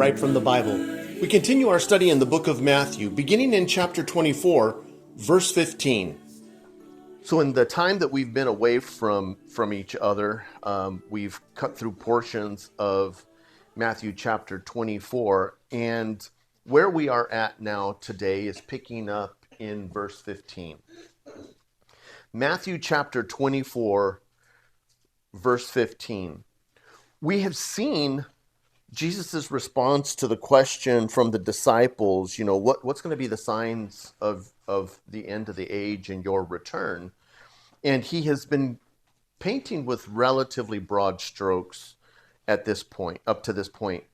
right from the Bible. We continue our study in the book of Matthew, beginning in chapter 24, verse 15. So in the time that we've been away from each other, we've cut through portions of Matthew chapter 24, and where we are at now today is picking up in verse 15. Matthew chapter 24, verse 15. We have seen Jesus' response to the question from the disciples, what's going to be the signs of the end of the age and your return? And he has been painting with relatively broad strokes at this point, up to this point,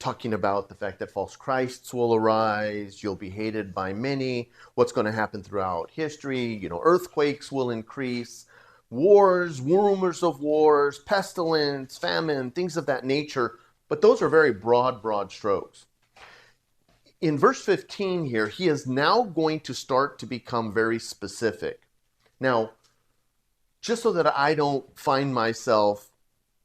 talking about the fact that false Christs will arise, you'll be hated by many, what's going to happen throughout history, earthquakes will increase, wars, rumors of wars, pestilence, famine, things of that nature. But those are very broad strokes. In verse 15 here, he is now going to start to become very specific. Now, just so that I don't find myself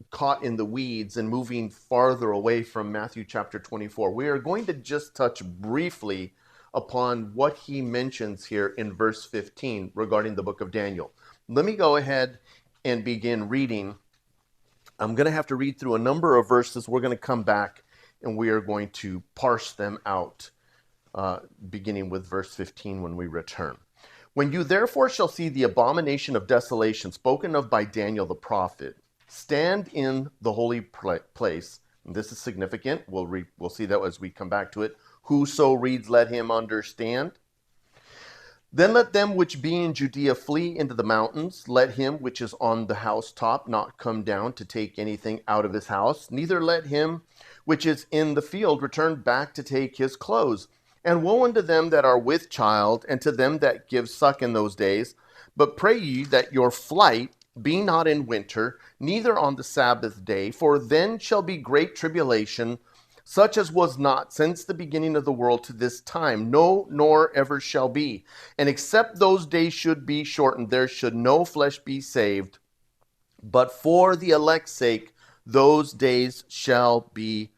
caught in the weeds and moving farther away from Matthew chapter 24, we are going to just touch briefly upon what he mentions here in verse 15 regarding the book of Daniel. Let me go ahead and begin reading. I'm going to have to read through a number of verses. We're going to come back and we are going to parse them out, beginning with verse 15 when we return. When you therefore shall see the abomination of desolation spoken of by Daniel the prophet, stand in the holy place. And this is significant. We'll see that as we come back to it. Whoso reads, let him understand. Then let them which be in Judea flee into the mountains. Let him which is on the housetop not come down to take anything out of his house. Neither let him which is in the field return back to take his clothes. And woe unto them that are with child, and to them that give suck in those days. But pray ye that your flight be not in winter, neither on the Sabbath day, for then shall be great tribulation, such as was not since the beginning of the world to this time, no, nor ever shall be. And except those days should be shortened, there should no flesh be saved. But for the elect's sake, those days shall be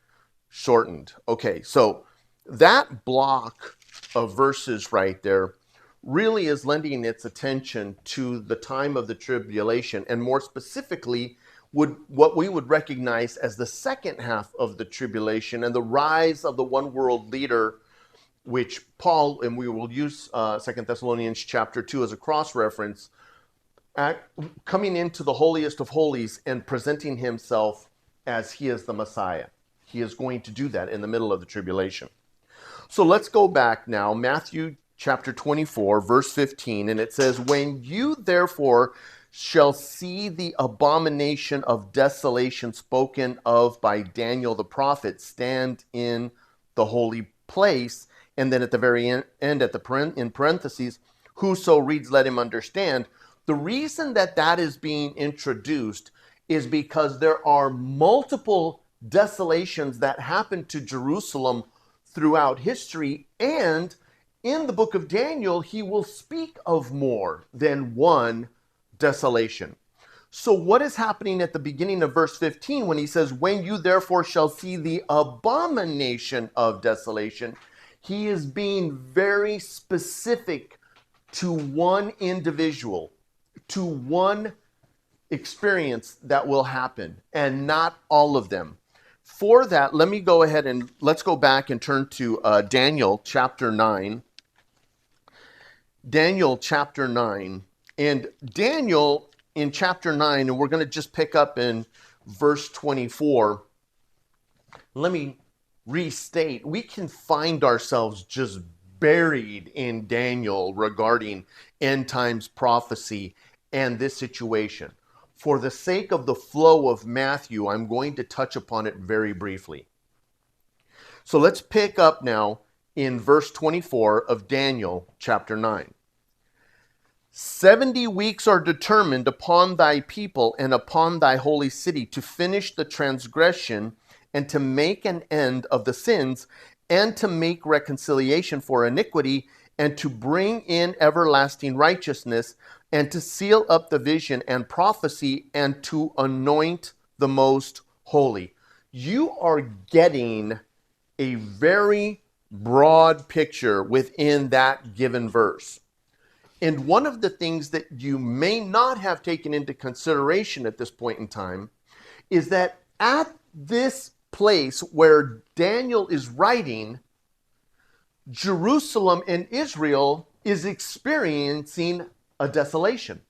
shortened. Okay, so that block of verses right there really is lending its attention to the time of the tribulation, and more specifically, what we would recognize as the second half of the tribulation and the rise of the one world leader, which Paul, and we will use 2 Thessalonians chapter 2 as a cross-reference, coming into the holiest of holies and presenting himself as he is the Messiah. He is going to do that in the middle of the tribulation. So let's go back now, Matthew chapter 24, verse 15, and it says, when you therefore shall see the abomination of desolation spoken of by Daniel the prophet stand in the holy place. And then at the very end, in parentheses, whoso reads, let him understand. The reason that is being introduced is because there are multiple desolations that happen to Jerusalem throughout history. And in the book of Daniel, he will speak of more than one desolation. So what is happening at the beginning of verse 15 when he says, when you therefore shall see the abomination of desolation, he is being very specific to one individual, to one experience that will happen, and not all of them. For that, let me go ahead and let's go back and turn to Daniel chapter 9. Daniel chapter 9. And Daniel in chapter 9, and we're going to just pick up in verse 24. Let me restate, we can find ourselves just buried in Daniel regarding end times prophecy and this situation. For the sake of the flow of Matthew, I'm going to touch upon it very briefly. So let's pick up now in verse 24 of Daniel chapter 9. 70 weeks are determined upon thy people and upon thy holy city to finish the transgression and to make an end of the sins and to make reconciliation for iniquity and to bring in everlasting righteousness and to seal up the vision and prophecy and to anoint the most holy. You are getting a very broad picture within that given verse. And one of the things that you may not have taken into consideration at this point in time is that at this place where Daniel is writing, Jerusalem and Israel is experiencing a desolation.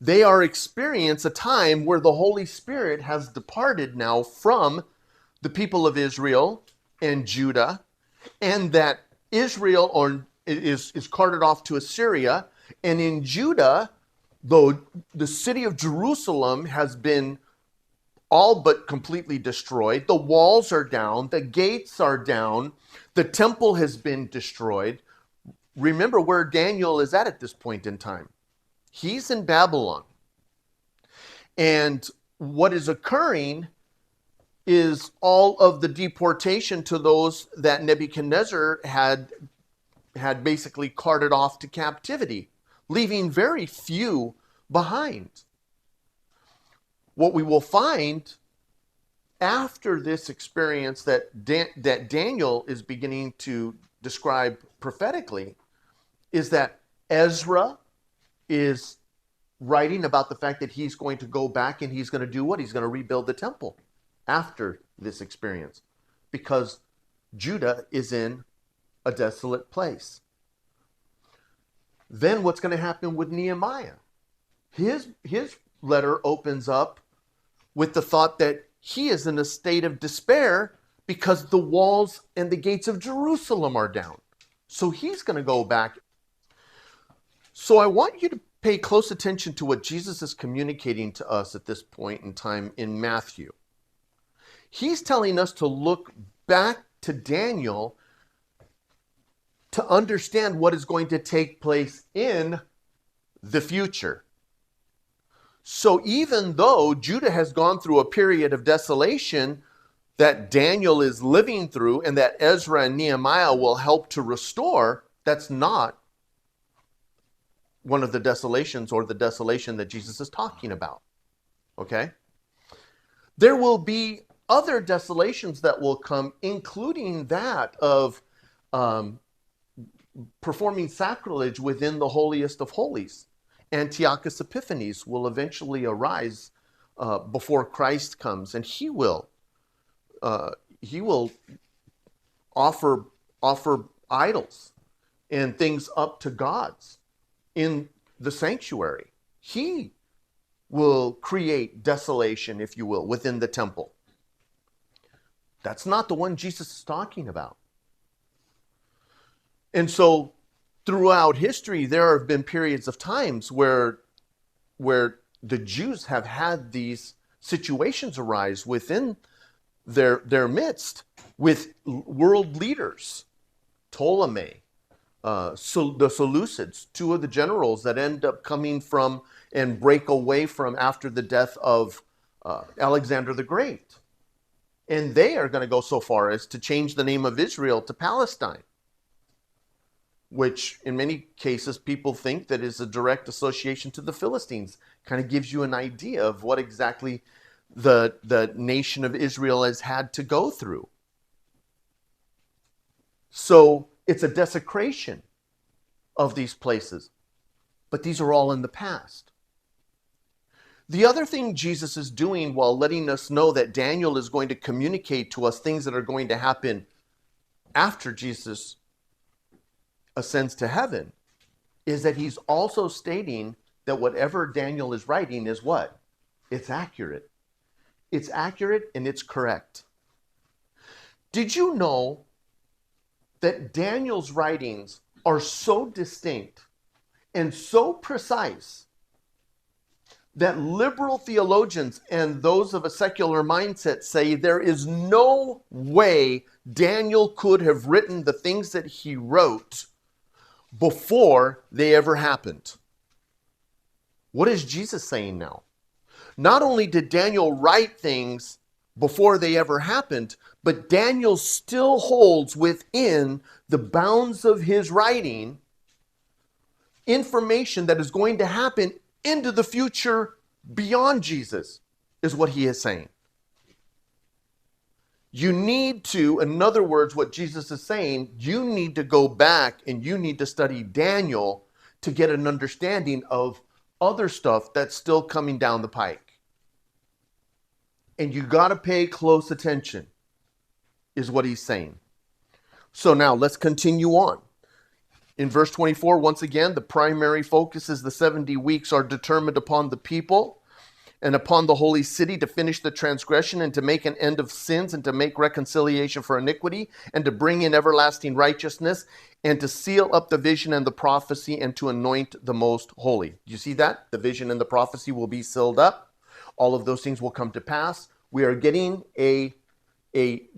They are experiencing a time where the Holy Spirit has departed now from the people of Israel and Judah, and that Israel is carted off to Assyria. And in Judah, though the city of Jerusalem has been all but completely destroyed, the walls are down, the gates are down, the temple has been destroyed. Remember where Daniel is at this point in time. He's in Babylon. And what is occurring is all of the deportation to those that Nebuchadnezzar had basically carted off to captivity, leaving very few behind. What we will find after this experience that Daniel is beginning to describe prophetically is that Ezra is writing about the fact that he's going to go back and he's going to do what? He's going to rebuild the temple after this experience, because Judah is in a desolate place. Then what's going to happen with Nehemiah? His letter opens up with the thought that he is in a state of despair because the walls and the gates of Jerusalem are down. So he's going to go back. So I want you to pay close attention to what Jesus is communicating to us at this point in time in Matthew. He's telling us to look back to Daniel to understand what is going to take place in the future. So even though Judah has gone through a period of desolation that Daniel is living through and that Ezra and Nehemiah will help to restore, that's not one of the desolations or the desolation that Jesus is talking about. Okay? There will be other desolations that will come, including that of performing sacrilege within the holiest of holies. Antiochus Epiphanes will eventually arise before Christ comes, and he will offer idols and things up to gods in the sanctuary. He will create desolation, if you will, within the temple. That's not the one Jesus is talking about. And so throughout history, there have been periods of times where the Jews have had these situations arise within their midst with world leaders. Ptolemy, the Seleucids, two of the generals that end up coming from and break away from after the death of Alexander the Great. And they are going to go so far as to change the name of Israel to Palestine, which in many cases people think that is a direct association to the Philistines. Kind of gives you an idea of what exactly the nation of Israel has had to go through. So it's a desecration of these places, but these are all in the past. The other thing Jesus is doing while letting us know that Daniel is going to communicate to us things that are going to happen after Jesus ascends to heaven is that he's also stating that whatever Daniel is writing is what? It's accurate. It's accurate and it's correct. Did you know that Daniel's writings are so distinct and so precise that liberal theologians and those of a secular mindset say there is no way Daniel could have written the things that he wrote before they ever happened? What is Jesus saying now? Not only did Daniel write things before they ever happened, but Daniel still holds within the bounds of his writing information that is going to happen into the future beyond Jesus, is what he is saying. You need to, in other words, what Jesus is saying, you need to go back and you need to study Daniel to get an understanding of other stuff that's still coming down the pike. And you got to pay close attention, is what he's saying. So now let's continue on. In verse 24, once again, the primary focus is the 70 weeks are determined upon the people and upon the holy city to finish the transgression and to make an end of sins and to make reconciliation for iniquity and to bring in everlasting righteousness and to seal up the vision and the prophecy and to anoint the most holy. You see that? The vision and the prophecy will be sealed up. All of those things will come to pass. We are getting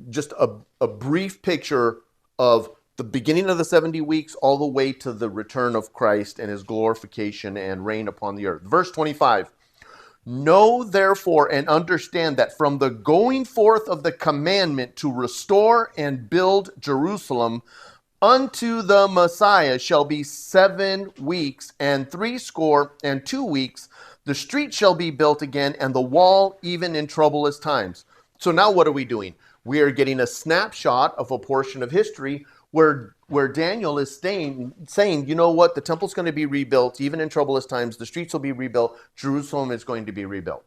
just a brief picture of the beginning of the 70 weeks all the way to the return of Christ and his glorification and reign upon the earth. Verse 25. Know therefore and understand that from the going forth of the commandment to restore and build Jerusalem unto the Messiah shall be 7 weeks and 62 weeks. The street shall be built again and the wall even in troublous times. So now what are we doing? We are getting a snapshot of a portion of history where Daniel is saying, you know what, the temple's going to be rebuilt, even in troublous times, the streets will be rebuilt, Jerusalem is going to be rebuilt.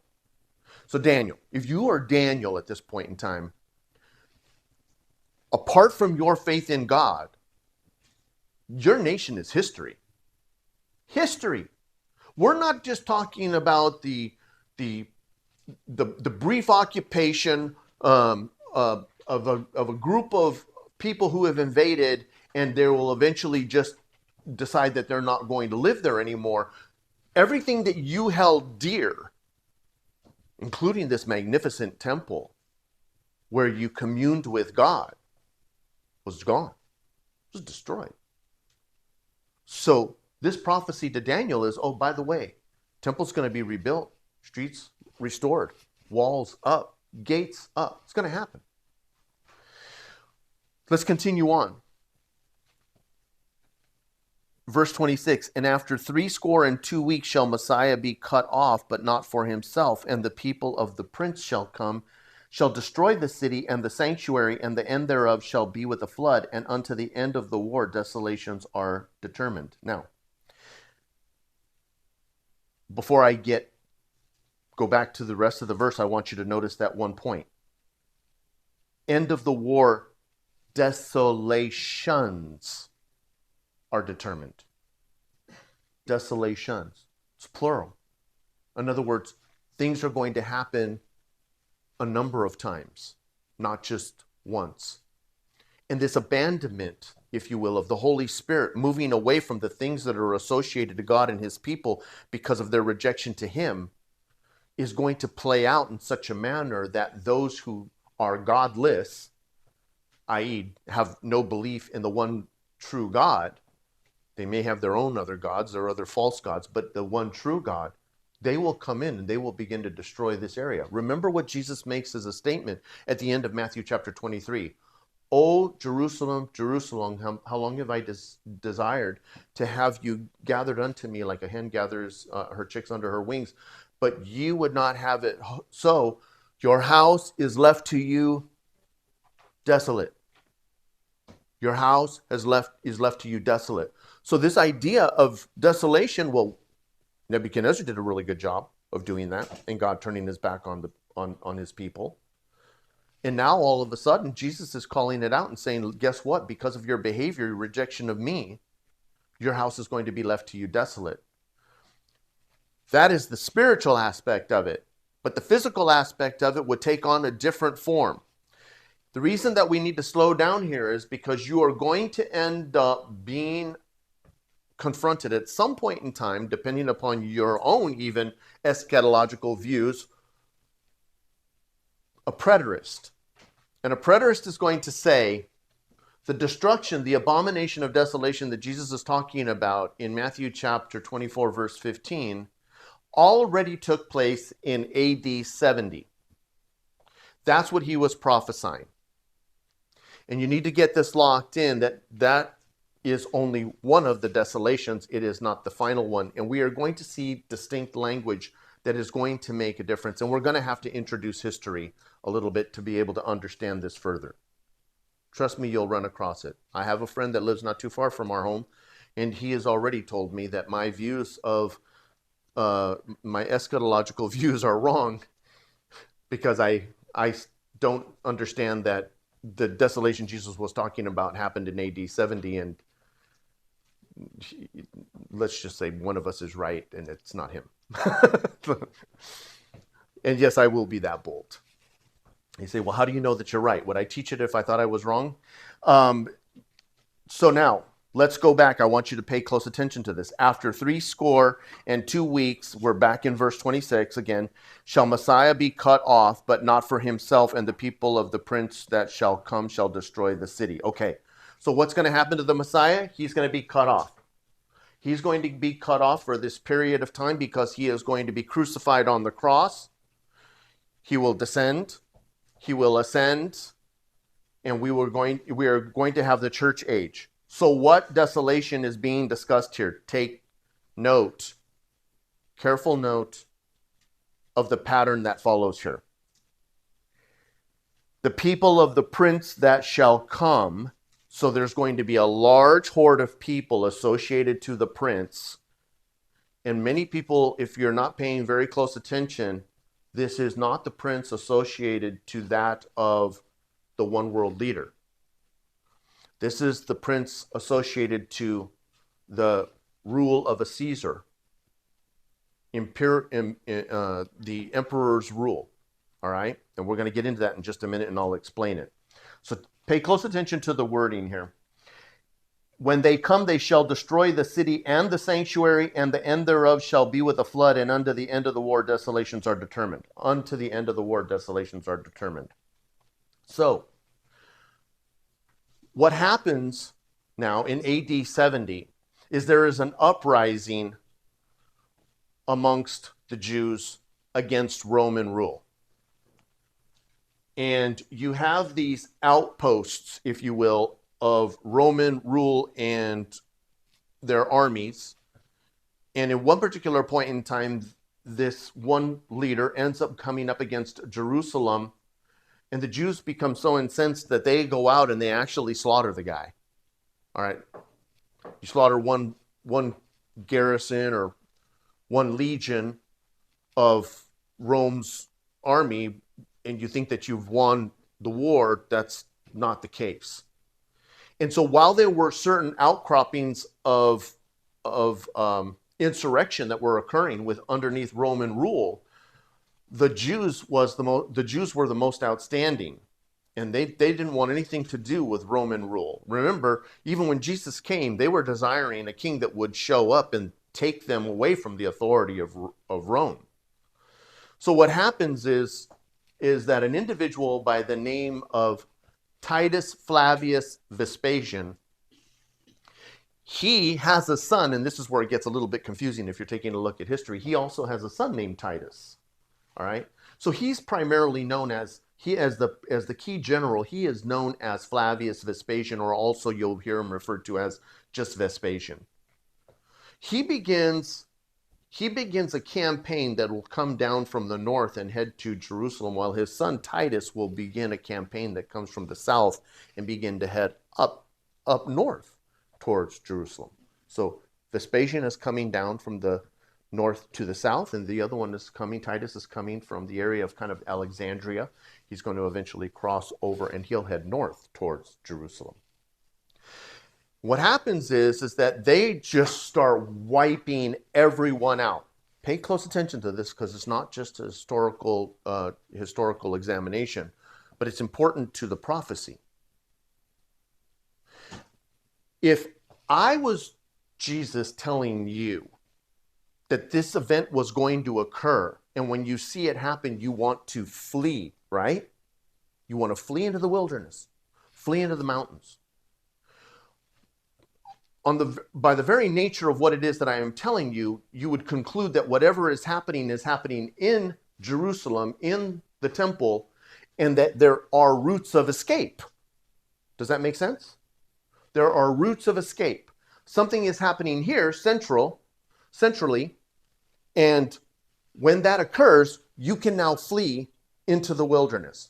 So Daniel, if you are Daniel at this point in time, apart from your faith in God, your nation is history. History. We're not just talking about the brief occupation of a group of people who have invaded and they will eventually just decide that they're not going to live there anymore. Everything that you held dear, including this magnificent temple where you communed with God, was gone. It was destroyed. So this prophecy to Daniel is, oh, by the way, temple's going to be rebuilt, streets restored, walls up, gates up. It's going to happen. Let's continue on. Verse 26, and after 62 weeks shall Messiah be cut off, but not for himself, and the people of the prince shall come, shall destroy the city and the sanctuary, and the end thereof shall be with a flood, and unto the end of the war desolations are determined. Now, before I go back to the rest of the verse, I want you to notice that one point. End of the war desolations are determined. Desolations. It's plural. In other words, things are going to happen a number of times, not just once. And this abandonment, if you will, of the Holy Spirit, moving away from the things that are associated to God and his people because of their rejection to him, is going to play out in such a manner that those who are godless, i.e., have no belief in the one true God, they may have their own other gods or other false gods, but the one true God, they will come in and they will begin to destroy this area. Remember what Jesus makes as a statement at the end of Matthew chapter 23. O Jerusalem, Jerusalem, how long have I desired to have you gathered unto me like a hen gathers her chicks under her wings, but you would not have it so. Your house is left to you desolate. Your house is left to you desolate. So this idea of desolation, well, Nebuchadnezzar did a really good job of doing that, and God turning his back on his people. And now all of a sudden, Jesus is calling it out and saying, guess what? Because of your behavior, your rejection of me, your house is going to be left to you desolate. That is the spiritual aspect of it. But the physical aspect of it would take on a different form. The reason that we need to slow down here is because you are going to end up being confronted at some point in time, depending upon your own even eschatological views, a preterist. And a preterist is going to say the destruction, the abomination of desolation that Jesus is talking about in Matthew chapter 24, verse 15, already took place in AD 70. That's what he was prophesying. And you need to get this locked in, that is only one of the desolations. It is not the final one. And we are going to see distinct language that is going to make a difference. And we're going to have to introduce history a little bit to be able to understand this further. Trust me, you'll run across it. I have a friend that lives not too far from our home, and he has already told me that my views of my eschatological views are wrong because I don't understand that the desolation Jesus was talking about happened in AD 70, and let's just say one of us is right and it's not him. And yes, I will be that bold. You say, well, how do you know that you're right? Would I teach it if I thought I was wrong? So now, let's go back. I want you to pay close attention to this. After 62 weeks, we're back in verse 26 again. Shall Messiah be cut off, but not for himself, and the people of the prince that shall come shall destroy the city. Okay, so what's going to happen to the Messiah? He's going to be cut off. He's going to be cut off for this period of time because he is going to be crucified on the cross. He will descend. He will ascend. And we are going to have the church age. So what desolation is being discussed here? Take note, careful note of the pattern that follows here. The people of the prince that shall come. So there's going to be a large horde of people associated to the prince. And many people, if you're not paying very close attention, this is not the prince associated to that of the one world leader. This is the prince associated to the rule of a Caesar, the emperor's rule. All right? And we're going to get into that in just a minute, and I'll explain it. So pay close attention to the wording here. When they come, they shall destroy the city and the sanctuary, and the end thereof shall be with a flood, and unto the end of the war desolations are determined. Unto the end of the war desolations are determined. So, what happens now in AD 70 is there is an uprising amongst the Jews against Roman rule. And you have these outposts, if you will, of Roman rule and their armies. And in one particular point in time, this one leader ends up coming up against Jerusalem, and the Jews become so incensed that they go out and they actually slaughter the guy. All right. You slaughter one garrison or one legion of Rome's army, and you think that you've won the war. That's not the case. And so while there were certain outcroppings of insurrection that were occurring with underneath Roman rule, the Jews were the most outstanding, and they didn't want anything to do with Roman rule. Remember, even when Jesus came, they were desiring a king that would show up and take them away from the authority of Rome. So what happens is that an individual by the name of Titus Flavius Vespasian, he has a son, and this is where it gets a little bit confusing if you're taking a look at history. He also has a son named Titus. All right, so he's primarily known as the key general. He is known as Flavius Vespasian, or also you'll hear him referred to as just Vespasian. He begins a campaign that will come down from the north and head to Jerusalem, while his son Titus will begin a campaign that comes from the south and begin to head up north towards Jerusalem. So Vespasian is coming down from the north to the south, and the other one is coming, Titus is coming from the area of kind of Alexandria. He's going to eventually cross over, and he'll head north towards Jerusalem. What happens is that they just start wiping everyone out. Pay close attention to this because it's not just a historical examination, but it's important to the prophecy. If I was Jesus telling you that this event was going to occur, and when you see it happen, you want to flee, right? You want to flee into the wilderness, flee into the mountains. By the very nature of what it is that I am telling you, you would conclude that whatever is happening in Jerusalem, in the temple, and that there are routes of escape. Does that make sense? There are routes of escape. Something is happening here, centrally, and When that occurs, you can now flee into the wilderness.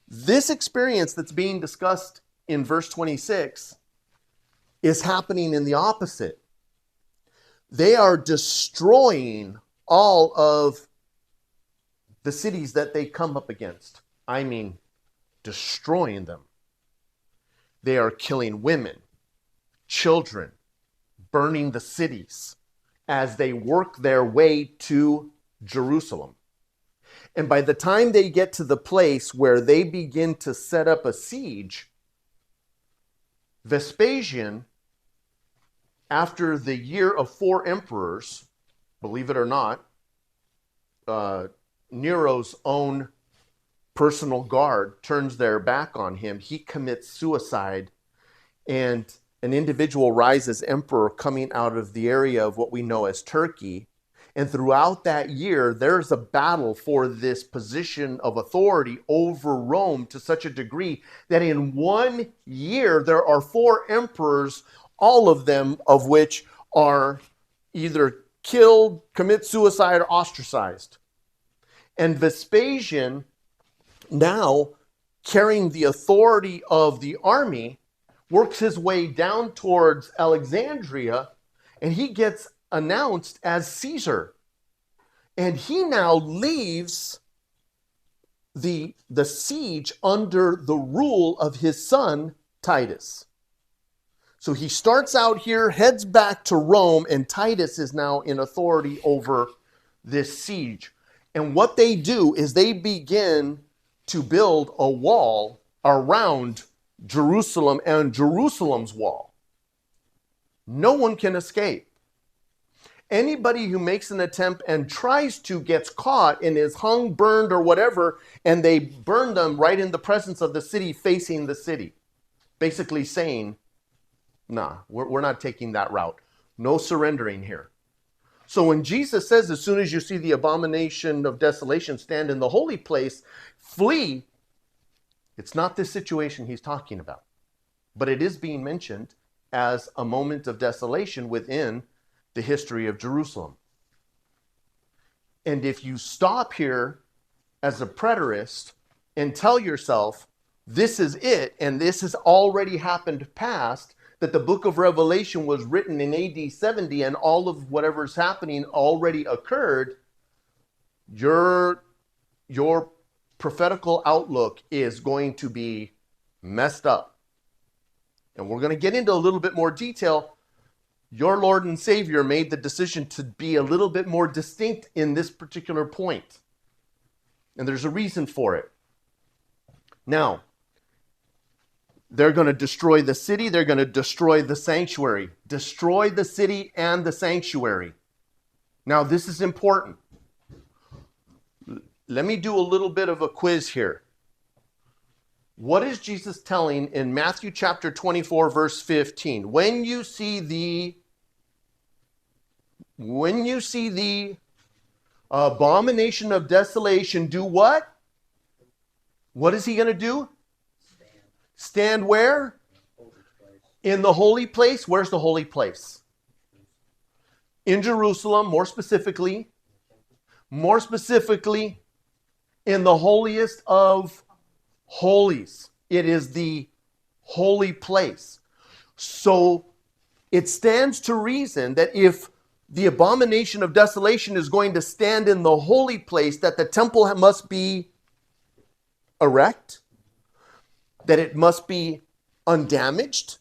This experience that's being discussed in verse 26 is happening in the opposite. They are destroying all of the cities that they come up against. I mean, destroying them. They are killing women, children, burning the cities as they work their way to Jerusalem. And by the time they get to the place where they begin to set up a siege, Vespasian, after the year of 4 emperors, believe it or not, Nero's own personal guard turns their back on him. He commits suicide, and an individual rises emperor coming out of the area of what we know as Turkey. And throughout that year, there's a battle for this position of authority over Rome to such a degree that in 1 year, there are 4 emperors, all of them of which are either killed, commit suicide, or ostracized. And Vespasian, now carrying the authority of the army, works his way down towards Alexandria, and he gets announced as Caesar. And he now leaves the siege under the rule of his son, Titus. So he starts out here, heads back to Rome, and Titus is now in authority over this siege. And what they do is they begin to build a wall around Jerusalem and Jerusalem's wall. No one can escape. Anybody who makes an attempt and tries to gets caught and is hung, burned, or whatever, and they burn them right in the presence of the city, facing the city. Basically saying, nah, we're not taking that route. No surrendering here. So when Jesus says, as soon as you see the abomination of desolation stand in the holy place, flee, it's not this situation he's talking about. But it is being mentioned as a moment of desolation within the history of Jerusalem. And if you stop here as a preterist and tell yourself, this is it, and this has already happened past, that the book of Revelation was written in AD 70 and all of whatever's happening already occurred, your prophetical outlook is going to be messed up. And we're going to get into a little bit more detail. Your Lord and Savior made the decision to be a little bit more distinct in this particular point. And there's a reason for it. Now, they're going to destroy the city. They're going to destroy the sanctuary. Destroy the city and the sanctuary. Now, this is important. Let me do a little bit of a quiz here. What is Jesus telling in Matthew chapter 24, verse 15? When you see the abomination of desolation, do what? What is he going to do? Stand where? In the holy place. Where's the holy place? In Jerusalem, more specifically, in the holiest of holies. It is the holy place. So it stands to reason that if the abomination of desolation is going to stand in the holy place, that the temple must be erect, that it must be undamaged,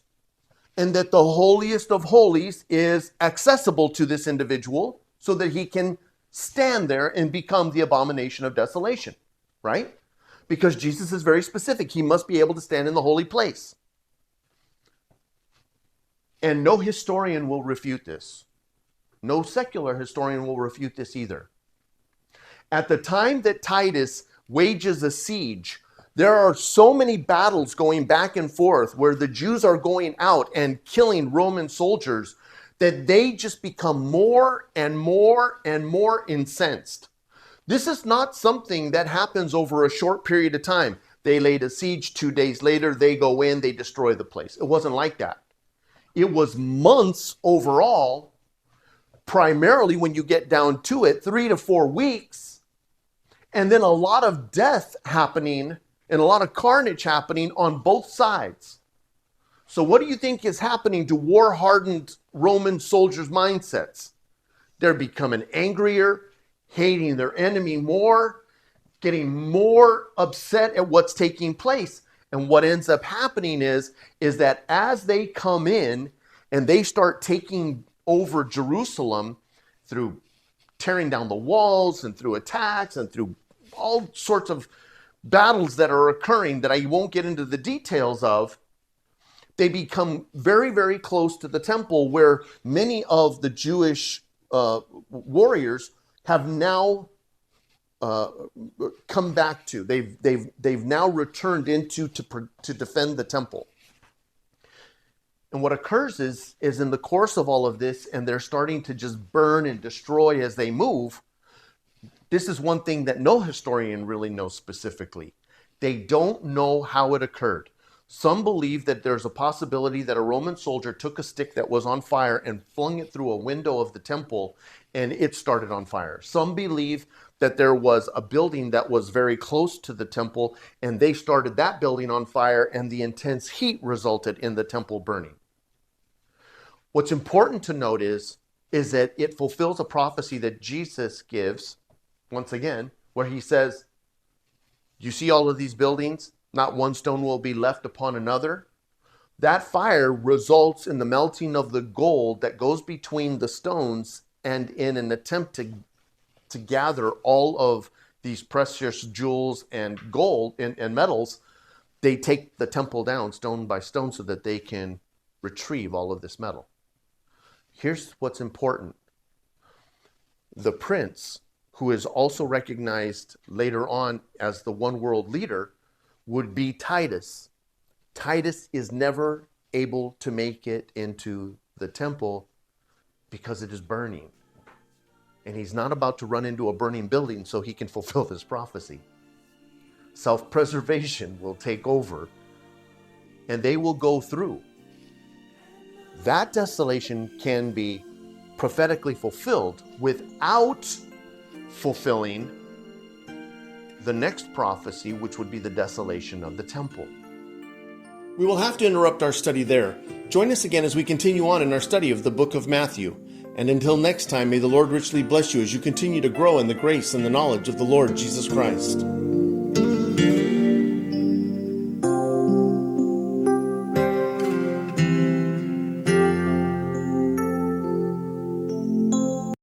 and that the holiest of holies is accessible to this individual so that he can stand there and become the abomination of desolation, right? Because Jesus is very specific. He must be able to stand in the holy place. And no historian will refute this. No secular historian will refute this either. At the time that Titus wages a siege, there are so many battles going back and forth where the Jews are going out and killing Roman soldiers that they just become more and more and more incensed. This is not something that happens over a short period of time. They laid a siege, 2 days later, they go in, they destroy the place. It wasn't like that. It was months overall primarily when you get down to it, 3 to 4 weeks, and then a lot of death happening and a lot of carnage happening on both sides. So what do you think is happening to war-hardened Roman soldiers' mindsets? They're becoming angrier, hating their enemy more, getting more upset at what's taking place. And what ends up happening is that as they come in and they start taking over Jerusalem through tearing down the walls and through attacks and through all sorts of battles that are occurring that I won't get into the details of, they become very, very close to the temple where many of the Jewish warriors have now come back to. They've now returned into to defend the temple. And what occurs is in the course of all of this, and they're starting to just burn and destroy as they move. This is one thing that no historian really knows specifically. They don't know how it occurred. Some believe that there's a possibility that a Roman soldier took a stick that was on fire and flung it through a window of the temple and it started on fire. Some believe that there was a building that was very close to the temple and they started that building on fire and the intense heat resulted in the temple burning. What's important to note is that it fulfills a prophecy that Jesus gives, once again, where he says, you see all of these buildings? Not one stone will be left upon another. That fire results in the melting of the gold that goes between the stones, and in an attempt to gather all of these precious jewels and gold and metals, they take the temple down stone by stone so that they can retrieve all of this metal. Here's what's important. The prince, who is also recognized later on as the one world leader, would be Titus. Titus is never able to make it into the temple because it is burning. And he's not about to run into a burning building so he can fulfill this prophecy. Self-preservation will take over and they will go through. That desolation can be prophetically fulfilled without fulfilling the next prophecy, which would be the desolation of the temple. We will have to interrupt our study there. Join us again as we continue on in our study of the book of Matthew. And until next time, may the Lord richly bless you as you continue to grow in the grace and the knowledge of the Lord Jesus Christ.